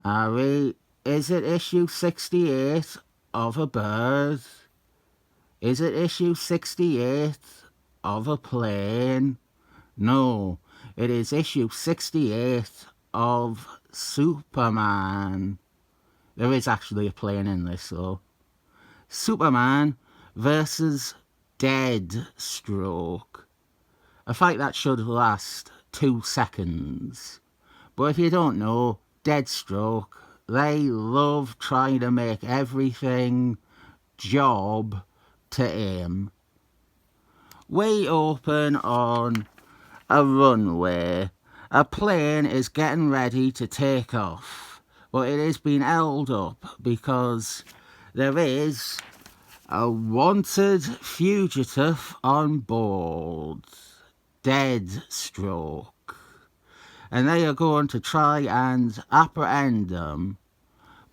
Harry, is it issue 68 of a bird? Is it issue 68 of a plane? No, it is issue 68 of Superman. There is actually a plane in this, though. Superman versus Deathstroke. A fight that should last 2 seconds. But if you don't know, Deathstroke, they love trying to make everything job to him. We open on a runway. A plane is getting ready to take off, but it is being held up because there is a wanted fugitive on board, Deathstroke, and they are going to try and apprehend him.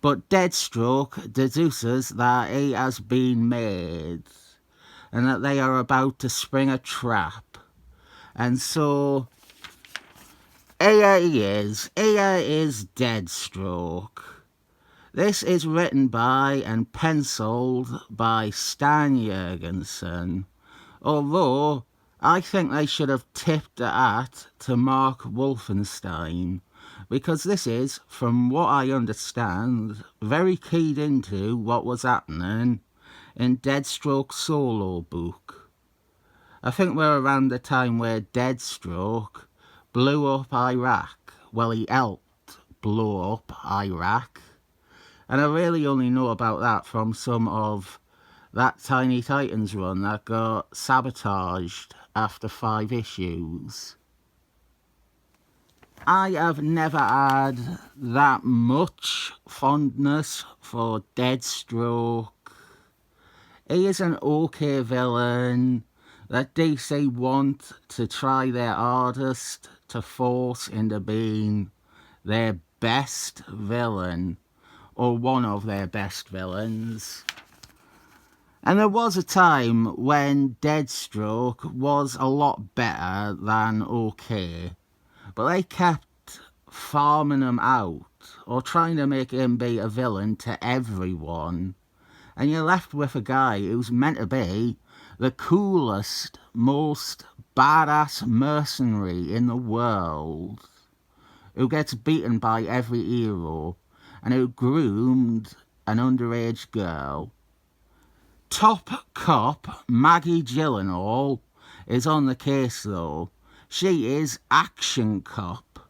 But Deathstroke deduces that he has been made and that they are about to spring a trap. And so here is Deathstroke. This is written by and penciled by Stan Jurgensen, although I think they should have tipped the hat to Mark Wolfenstein, because this is, from what I understand, very keyed into what was happening in Deathstroke's solo book. I think we're around the time where Deathstroke blew up Iraq. Well, he helped blow up Iraq. And I really only know about that from some of that Tiny Titans run that got sabotaged after 5 issues. I have never had that much fondness for Deathstroke. He is an okay villain that DC want to try their hardest to force into being their best villain, or one of their best villains. And there was a time when Deathstroke was a lot better than okay, but they kept farming him out, or trying to make him be a villain to everyone, and you're left with a guy who's meant to be the coolest, most badass mercenary in the world, who gets beaten by every hero, and who groomed an underage girl. Top cop Maggie Gyllenhaal is on the case, though. She is action cop.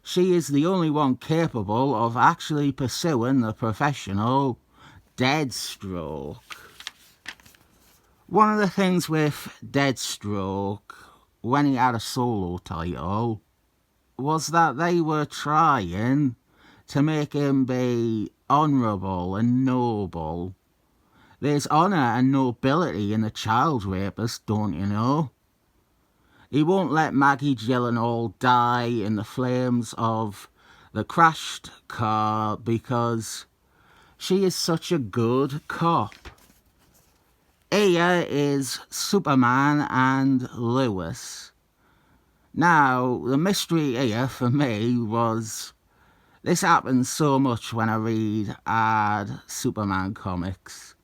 She is the only one capable of actually pursuing the professional Deathstroke. One of the things with Deathstroke, when he had a solo title, was that they were trying to make him be honourable and noble. There's honour and nobility in the child rapist, don't you know? He won't let Maggie Gyllenhaal die in the flames of the crashed car because she is such a good cop. Here is Superman and Lois. Now, the mystery here for me was, this happens so much when I read ad Superman comics.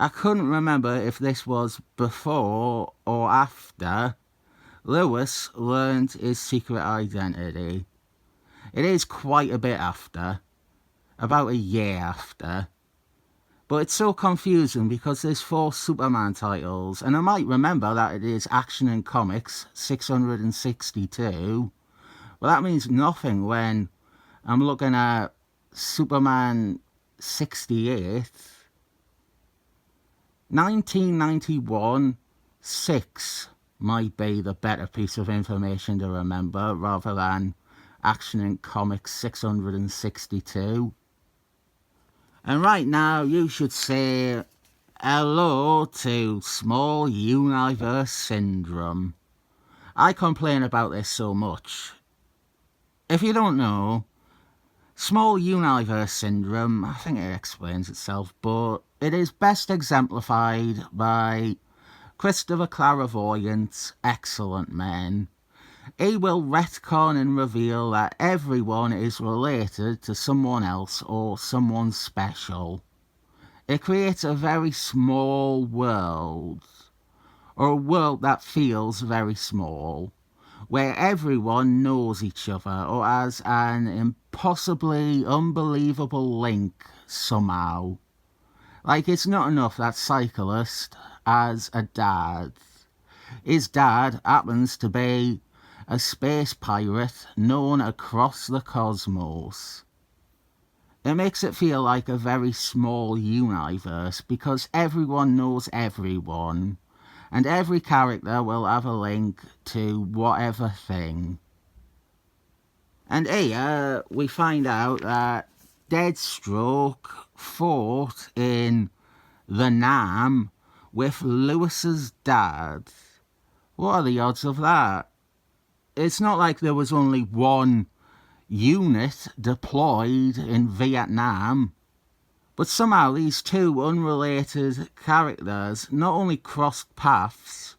I couldn't remember if this was before or after Lois learned his secret identity. It is quite a bit after, about a year after. But it's so confusing because there's 4 Superman titles, and I might remember that it is Action and Comics 662, but that means nothing when I'm looking at Superman 68. 1991 6 might be the better piece of information to remember rather than Action and Comics 662. And right now you should say hello to Small Universe Syndrome. I complain about this so much. If you don't know, Small Universe Syndrome, I think it explains itself, but it is best exemplified by Christopher Clairvoyant's Excellent Men. he will retcon and reveal that everyone is related to someone else or someone special. It creates a very small world, or a world that feels very small, where everyone knows each other or has an impossibly unbelievable link somehow. Like, it's not enough that Cyclist has a dad. His dad happens to be a space pirate known across the cosmos. It makes it feel like a very small universe because everyone knows everyone, and every character will have a link to whatever thing. And here we find out that Deathstroke fought in the Nam with Lewis's dad. What are the odds of that? It's not like there was only one unit deployed in Vietnam, but somehow these two unrelated characters not only crossed paths,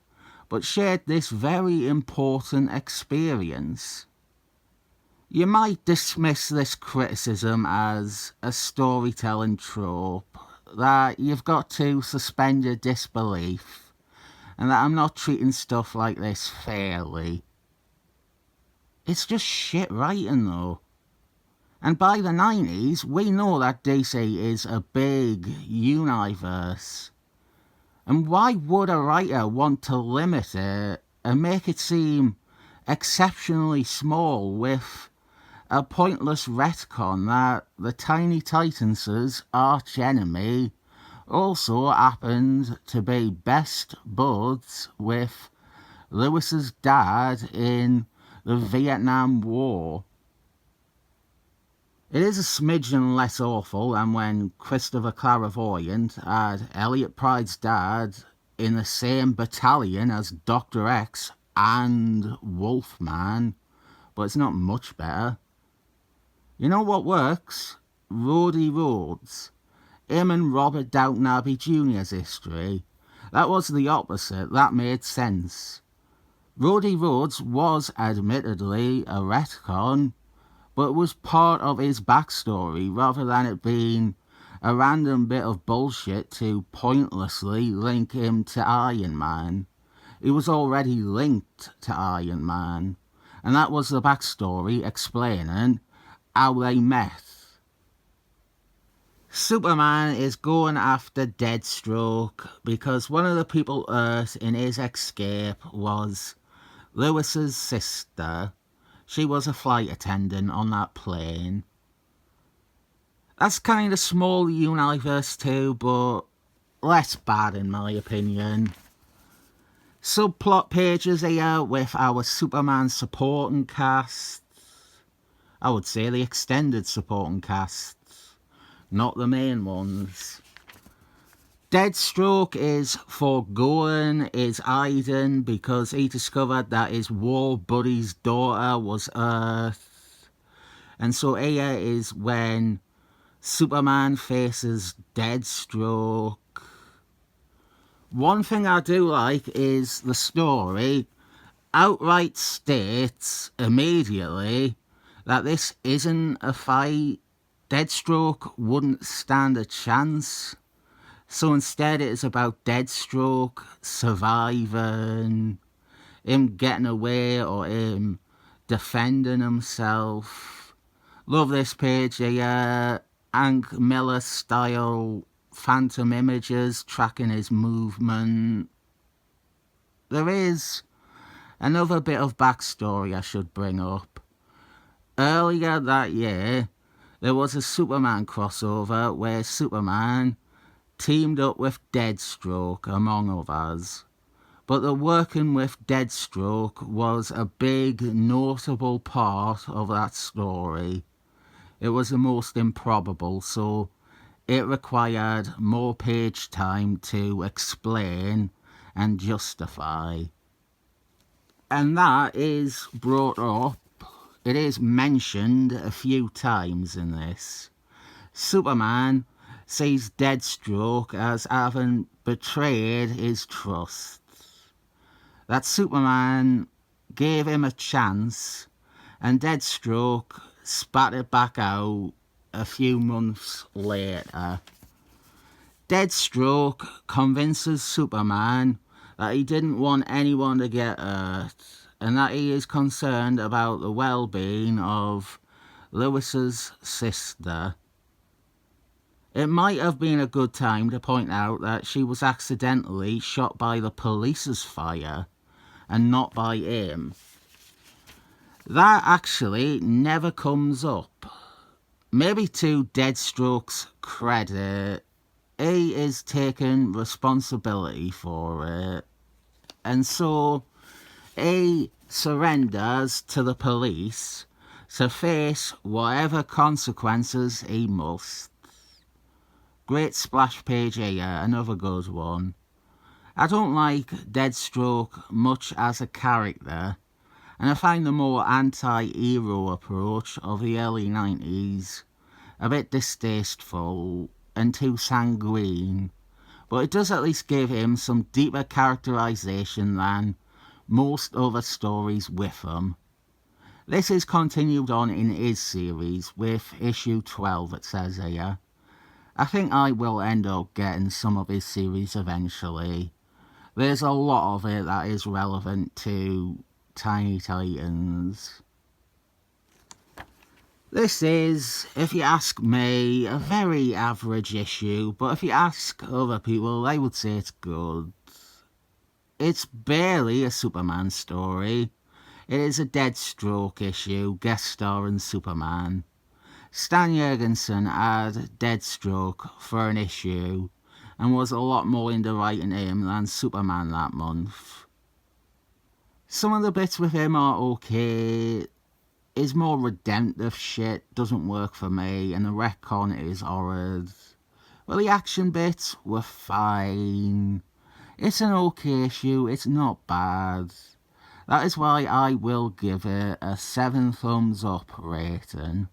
but shared this very important experience. You might dismiss this criticism as a storytelling trope, that you've got to suspend your disbelief, and that I'm not treating stuff like this fairly. It's just shit writing though. And by the 90s, we know that DC is a big universe. And why would a writer want to limit it and make it seem exceptionally small with a pointless retcon that the Tiny Titans' arch enemy also happened to be best buds with Lewis's dad in the Vietnam War? It is a smidgen less awful than when Christopher Clairvoyant had Elliot Pride's dad in the same battalion as Dr. X and Wolfman, but it's not much better. You know what works? Roddy Rhodes. Him and Robert Downton Abbey Jr.'s history. That was the opposite. That made sense. Roddy Rhodes was admittedly a retcon, but it was part of his backstory rather than it being a random bit of bullshit to pointlessly link him to Iron Man. He was already linked to Iron Man, and that was the backstory explaining how they met. Superman is going after Deathstroke because one of the people hurt in his escape was Lewis's sister. She was a flight attendant on that plane. That's kind of small universe too, but less bad in my opinion. Subplot pages here with our Superman supporting cast. I would say the extended supporting cast, not the main ones. Deathstroke is foregoing his hiding because he discovered that his war buddy's daughter was Earth. And so here is when Superman faces Deathstroke. One thing I do like is the story outright states immediately that this isn't a fight. Deathstroke wouldn't stand a chance. So instead it is about Deathstroke surviving, him getting away or him defending himself. Love this page here. Hank Miller style phantom images tracking his movement. There is another bit of backstory I should bring up. Earlier that year, there was a Superman crossover where Superman teamed up with Deathstroke, among others. But the working with Deathstroke was a big, notable part of that story. It was the most improbable, so it required more page time to explain and justify. And that is brought up, it is mentioned a few times in this. Superman sees Deathstroke as having betrayed his trust. That Superman gave him a chance, and Deathstroke spat it back out a few months later. Deathstroke convinces Superman that he didn't want anyone to get hurt, and that he is concerned about the well-being of Lois's sister. It might have been a good time to point out that she was accidentally shot by the police's fire and not by him. That actually never comes up. Maybe to Deathstroke's credit, he is taking responsibility for it, and so he surrenders to the police to face whatever consequences he must. Great splash page here, another good one. I don't like Deathstroke much as a character, and I find the more anti-hero approach of the early 90s a bit distasteful and too sanguine, but it does at least give him some deeper characterisation than most other stories with him. This is continued on in his series with issue 12, it says here. I think I will end up getting some of his series eventually. There's a lot of it that is relevant to Tiny Titans. This is, if you ask me, a very average issue, but if you ask other people, they would say it's good. It's barely a Superman story. It is a Deathstroke issue, guest starring Superman. Stan Jurgensen had Deathstroke for an issue and was a lot more into writing him than Superman that month. Some of the bits with him are okay. His more redemptive shit doesn't work for me, and the retcon is horrid. Well, the action bits were fine. It's an okay issue, it's not bad. That is why I will give it a 7 thumbs up rating.